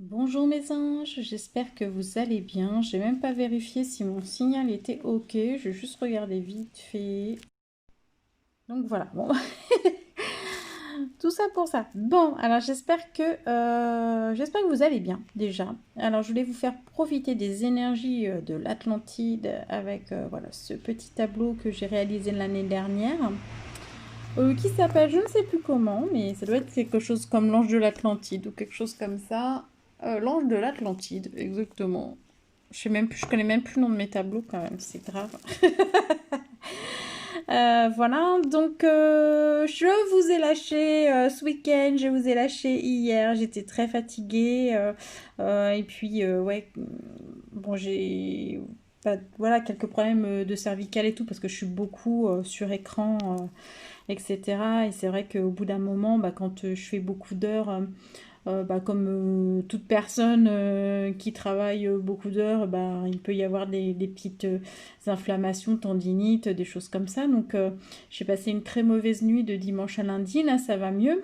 Bonjour mes anges, j'espère que vous allez bien. J'ai même pas vérifié si mon signal était ok, j'ai juste regardé vite fait. Donc voilà, bon, tout ça pour ça. Bon, alors j'espère que vous allez bien déjà. Alors je voulais vous faire profiter des énergies de l'Atlantide avec voilà ce petit tableau que j'ai réalisé l'année dernière. Qui s'appelle, je ne sais plus comment, mais ça doit être quelque chose comme l'ange de l'Atlantide ou quelque chose comme ça. L'ange de l'Atlantide, exactement. Je sais même plus, je connais même plus le nom de mes tableaux quand même, c'est grave. Voilà, donc je vous ai lâché ce week-end, je vous ai lâché hier, j'étais très fatiguée. Et puis, ouais, bon, j'ai voilà, quelques problèmes de cervical et tout, parce que je suis beaucoup sur écran, etc. Et c'est vrai qu'au bout d'un moment, bah, quand je fais beaucoup d'heures, bah, comme toute personne qui travaille beaucoup d'heures, bah, il peut y avoir des petites inflammations, tendinites, des choses comme ça. Donc j'ai passé une très mauvaise nuit de dimanche à lundi, là ça va mieux.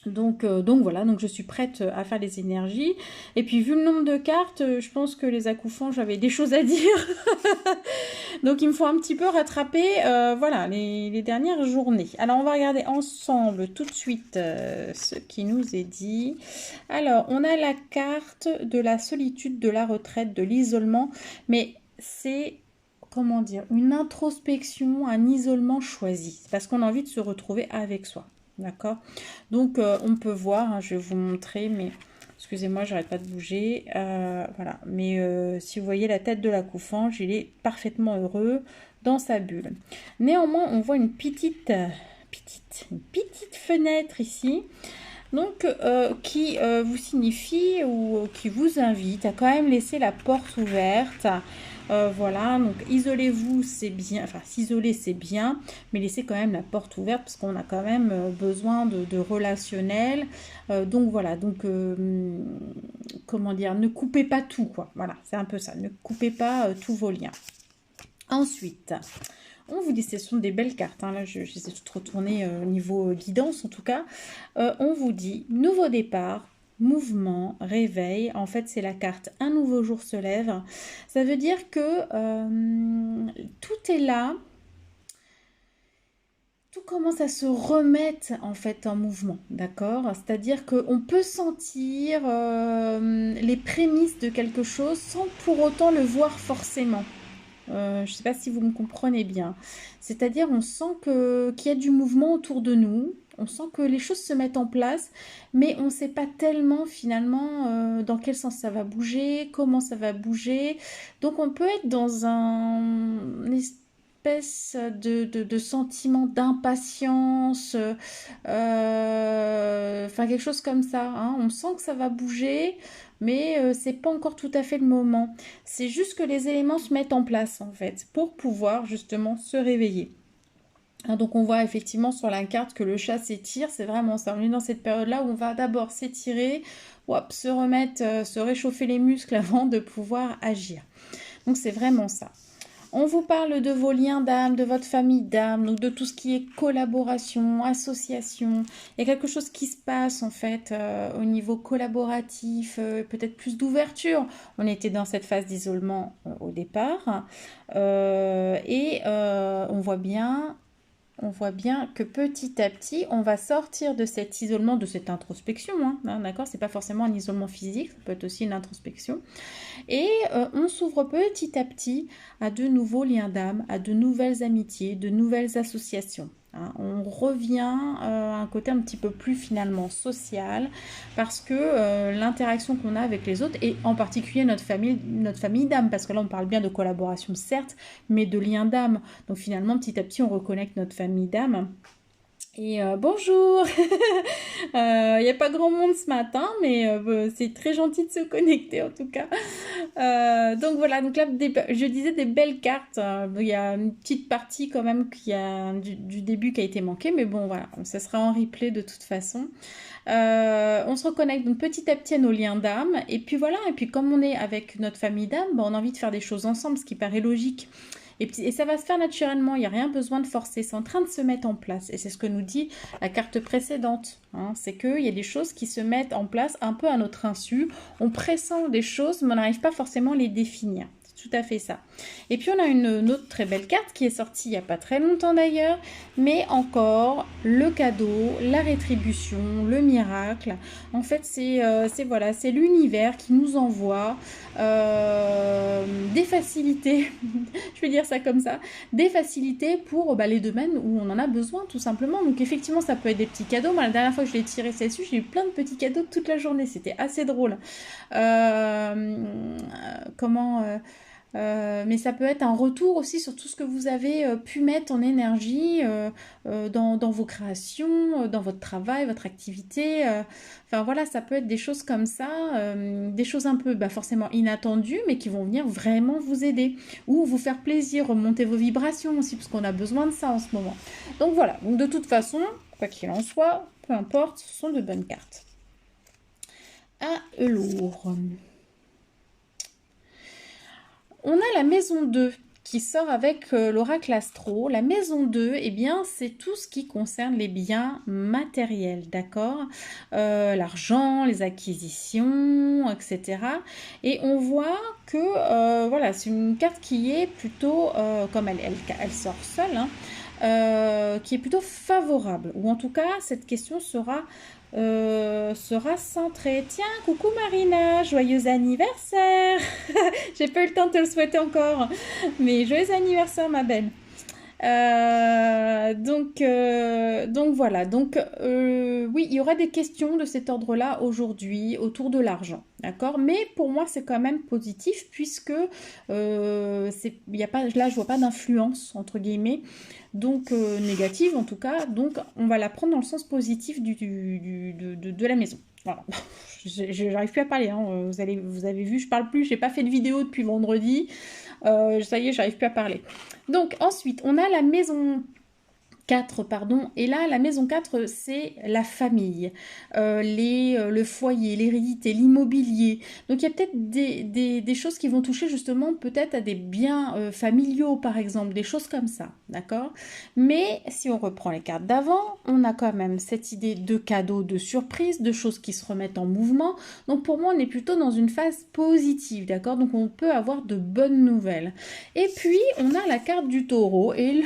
Donc voilà, donc je suis prête à faire les énergies. Et puis vu le nombre de cartes, je pense que les accouchants, j'avais des choses à dire. Donc il me faut un petit peu rattraper voilà, les dernières journées. Alors on va regarder ensemble tout de suite ce qui nous est dit. Alors on a la carte de la solitude, de la retraite, de l'isolement, mais c'est comment dire, une introspection, un isolement choisi, parce qu'on a envie de se retrouver avec soi. D'accord. Donc on peut voir, hein, je vais vous montrer, mais excusez-moi, j'arrête pas de bouger. Voilà. Mais si vous voyez la tête de l'accouchant, il est parfaitement heureux dans sa bulle. Néanmoins, on voit une petite fenêtre ici. Donc, qui vous signifie ou qui vous invite à quand même laisser la porte ouverte. Voilà, donc isolez-vous, c'est bien, enfin s'isoler c'est bien, mais laissez quand même la porte ouverte parce qu'on a quand même besoin de relationnel. Donc voilà, donc comment dire, ne coupez pas tout, quoi. Voilà, c'est un peu ça, ne coupez pas tous vos liens. Ensuite, on vous dit, ce sont des belles cartes, hein. Là je les ai toutes retournées au niveau guidance en tout cas. On vous dit nouveau départ, mouvement, réveil. En fait, c'est la carte un nouveau jour se lève. Ça veut dire que tout est là, tout commence à se remettre en fait en mouvement, d'accord? C'est-à-dire qu'on peut sentir les prémices de quelque chose sans pour autant le voir forcément. Je ne sais pas si vous me comprenez bien. C'est-à-dire, on sent qu'il y a du mouvement autour de nous, on sent que les choses se mettent en place, mais on ne sait pas tellement finalement dans quel sens ça va bouger, comment ça va bouger. Donc, on peut être dans une espèce de sentiment d'impatience, enfin quelque chose comme ça, hein. On sent que ça va bouger, mais c'est pas encore tout à fait le moment. C'est juste que les éléments se mettent en place en fait pour pouvoir justement se réveiller. Hein, donc on voit effectivement sur la carte que le chat s'étire, c'est vraiment ça. On est dans cette période-là où on va d'abord s'étirer, hop, se remettre, se réchauffer les muscles avant de pouvoir agir. Donc c'est vraiment ça. On vous parle de vos liens d'âme, de votre famille d'âme, donc de tout ce qui est collaboration, association. Il y a quelque chose qui se passe en fait au niveau collaboratif, peut-être plus d'ouverture. On était dans cette phase d'isolement au départ et on voit bien que petit à petit, on va sortir de cet isolement, de cette introspection, hein, d'accord? C'est pas forcément un isolement physique, ça peut être aussi une introspection. Et on s'ouvre petit à petit à de nouveaux liens d'âme, à de nouvelles amitiés, de nouvelles associations. Hein. On revient à un côté un petit peu plus finalement social parce que l'interaction qu'on a avec les autres et en particulier notre famille d'âme, parce que là on parle bien de collaboration certes, mais de lien d'âme. Donc finalement petit à petit on reconnecte notre famille d'âme. Et bonjour. Il n'y a pas grand monde ce matin, mais c'est très gentil de se connecter en tout cas. Donc voilà, donc là je disais des belles cartes. Il y a une petite partie quand même du début qui a été manquée, mais bon voilà, ça sera en replay de toute façon. On se reconnecte donc petit à petit à nos liens d'âme, et puis voilà, et puis comme on est avec notre famille d'âme, on a envie de faire des choses ensemble, ce qui paraît logique. Et ça va se faire naturellement, il n'y a rien besoin de forcer, c'est en train de se mettre en place. Et c'est ce que nous dit la carte précédente, hein. C'est qu'il y a des choses qui se mettent en place un peu à notre insu. On pressent des choses, mais on n'arrive pas forcément à les définir. C'est tout à fait ça. Et puis on a une autre très belle carte qui est sortie il n'y a pas très longtemps d'ailleurs, mais encore le cadeau, la rétribution, le miracle. En fait, voilà, c'est l'univers qui nous envoie des facilités, je vais dire ça comme ça, des facilités pour les domaines où on en a besoin tout simplement. Donc effectivement, ça peut être des petits cadeaux. Moi, la dernière fois que je l'ai tiré celle-ci, j'ai eu plein de petits cadeaux toute la journée. C'était assez drôle. Mais ça peut être un retour aussi sur tout ce que vous avez pu mettre en énergie dans vos créations, dans votre travail, votre activité. Enfin voilà, ça peut être des choses comme ça, des choses un peu forcément inattendues, mais qui vont venir vraiment vous aider ou vous faire plaisir, remonter vos vibrations aussi, parce qu'on a besoin de ça en ce moment. Donc voilà, donc de toute façon, quoi qu'il en soit, peu importe, ce sont de bonnes cartes. À lourd. On a la maison 2 qui sort avec l'oracle astro. La maison 2, eh bien, c'est tout ce qui concerne les biens matériels, d'accord, l'argent, les acquisitions, etc. Et on voit que, voilà, c'est une carte qui est plutôt, comme elle sort seule, hein, qui est plutôt favorable. Ou en tout cas, cette question sera centrée. Tiens, coucou Marina, joyeux anniversaire. J'ai pas eu le temps de te le souhaiter encore, mais joyeux anniversaire ma belle. Donc voilà, oui, il y aura des questions de cet ordre-là aujourd'hui autour de l'argent, d'accord? Mais pour moi, c'est quand même positif puisque y a pas, là, je vois pas d'influence, entre guillemets, donc négative en tout cas, donc on va la prendre dans le sens positif de la maison. Voilà. J'arrive plus à parler, hein. Vous avez vu, je parle plus, j'ai pas fait de vidéo depuis vendredi. Ça y est, j'arrive plus à parler. Donc ensuite, on a la maison 4, pardon, et là la maison 4 c'est la famille, le foyer, l'hérédité, l'immobilier. Donc il y a peut-être des choses qui vont toucher justement peut-être à des biens familiaux par exemple, des choses comme ça, d'accord? Mais si on reprend les cartes d'avant, on a quand même cette idée de cadeaux, de surprises, de choses qui se remettent en mouvement. Donc pour moi on est plutôt dans une phase positive, d'accord? Donc on peut avoir de bonnes nouvelles. Et puis on a la carte du taureau et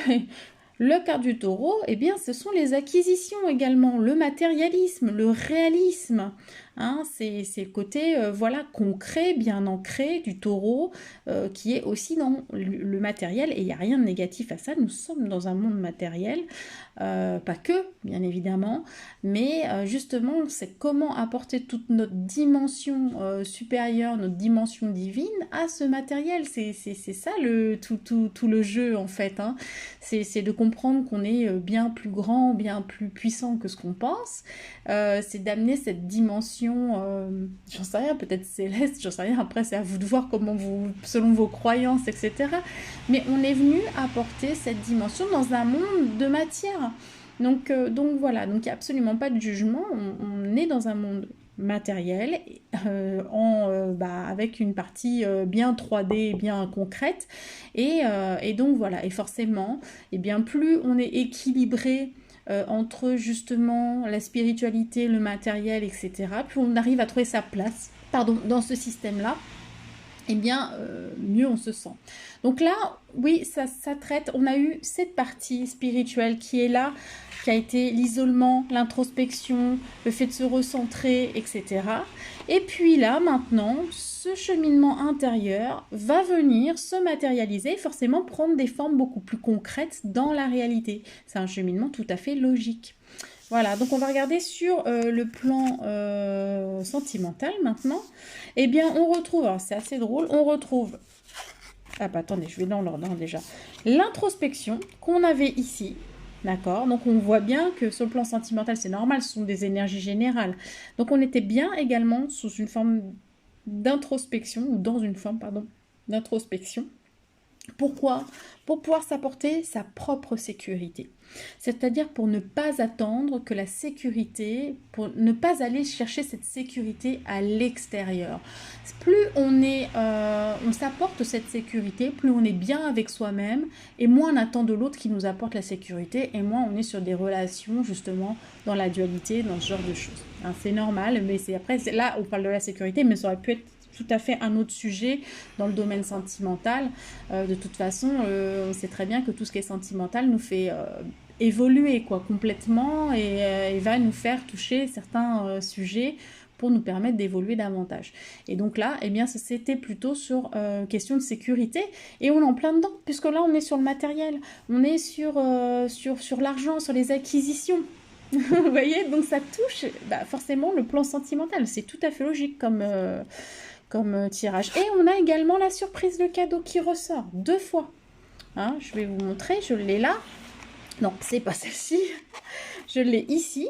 le carte du taureau, eh bien, ce sont les acquisitions également, le matérialisme, le réalisme. Hein, c'est le côté voilà, concret, bien ancré du taureau, qui est aussi dans le matériel. Et il n'y a rien de négatif à ça. Nous sommes dans un monde matériel, pas que, bien évidemment, mais justement, c'est comment apporter toute notre dimension supérieure, notre dimension divine à ce matériel. C'est ça tout le jeu, en fait. Hein. C'est de comprendre qu'on est bien plus grand, bien plus puissant que ce qu'on pense. C'est d'amener cette dimension, j'en sais rien, peut-être céleste, j'en sais rien, après c'est à vous de voir comment vous, selon vos croyances, etc. Mais on est venu apporter cette dimension dans un monde de matière. Donc voilà, donc il n'y a absolument pas de jugement, on est dans un monde matériel, avec une partie bien 3D, bien concrète, et donc voilà, et forcément, eh bien, plus on est équilibré entre justement la spiritualité, le matériel, etc., plus on arrive à trouver sa place, dans ce système-là, eh bien, mieux on se sent. Donc là, oui, ça traite, on a eu cette partie spirituelle qui est là, qui a été l'isolement, l'introspection, le fait de se recentrer, etc. Et puis là, maintenant, ce cheminement intérieur va venir se matérialiser et forcément prendre des formes beaucoup plus concrètes dans la réalité. C'est un cheminement tout à fait logique. Voilà, donc on va regarder sur le plan sentimental maintenant. Eh bien, on retrouve, alors c'est assez drôle, on retrouve, attendez, je vais dans l'ordre déjà, l'introspection qu'on avait ici, d'accord? Donc on voit bien que sur le plan sentimental, c'est normal, ce sont des énergies générales. Donc on était bien également sous une forme d'introspection, ou dans une forme, pardon, d'introspection. Pourquoi? Pour pouvoir s'apporter sa propre sécurité. C'est-à-dire pour ne pas attendre que la sécurité, pour ne pas aller chercher cette sécurité à l'extérieur. Plus on s'apporte cette sécurité, plus on est bien avec soi-même, et moins on attend de l'autre qui nous apporte la sécurité, et moins on est sur des relations justement dans la dualité, dans ce genre de choses. Hein, c'est normal, mais là on parle de la sécurité, mais ça aurait pu être tout à fait un autre sujet dans le domaine sentimental. De toute façon, on sait très bien que tout ce qui est sentimental nous fait évoluer complètement et va nous faire toucher certains sujets pour nous permettre d'évoluer davantage. Et donc là, eh bien, c'était plutôt sur question de sécurité, et on est en plein dedans, puisque là, on est sur le matériel, on est sur l'argent, sur les acquisitions. Vous voyez, donc ça touche forcément le plan sentimental. C'est tout à fait logique comme tirage. Et on a également la surprise de cadeau qui ressort 2 fois. Hein, je vais vous montrer, je l'ai là. Non, c'est pas celle-ci. Je l'ai ici.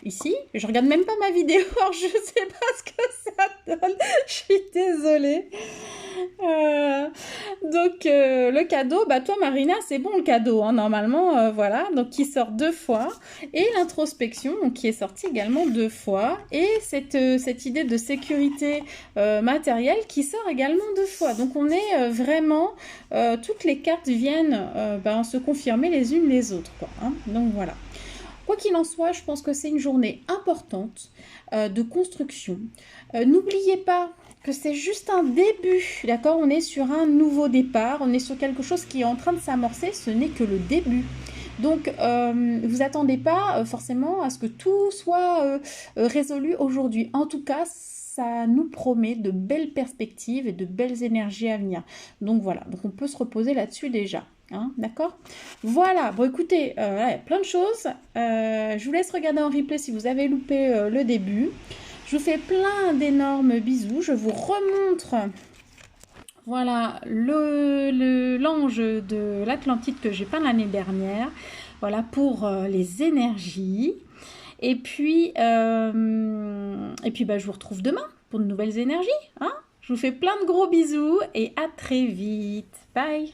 Ici. Je regarde même pas ma vidéo, alors je sais pas ce que ça donne. Je suis désolée. Donc, le cadeau, toi Marina, c'est bon le cadeau, hein, normalement, voilà. Donc, qui sort 2 fois. Et l'introspection, qui est sortie également 2 fois. Et cette idée de sécurité matérielle qui sort également 2 fois. Donc, on est vraiment... toutes les cartes viennent se confirmer les unes les autres, quoi, hein. Donc, voilà. Quoi qu'il en soit, je pense que c'est une journée importante de construction. N'oubliez pas que c'est juste un début, d'accord? On est sur un nouveau départ, on est sur quelque chose qui est en train de s'amorcer, ce n'est que le début. Donc, vous attendez pas forcément à ce que tout soit résolu aujourd'hui. En tout cas, ça nous promet de belles perspectives et de belles énergies à venir. Donc voilà, donc on peut se reposer là-dessus déjà. Hein, d'accord? Voilà, bon écoutez, il y a plein de choses. Je vous laisse regarder en replay si vous avez loupé le début. Je vous fais plein d'énormes bisous. Je vous remontre, voilà, l'ange de l'Atlantide que j'ai peint l'année dernière. Voilà, pour les énergies. Et puis je vous retrouve demain pour de nouvelles énergies. Hein, je vous fais plein de gros bisous et à très vite. Bye!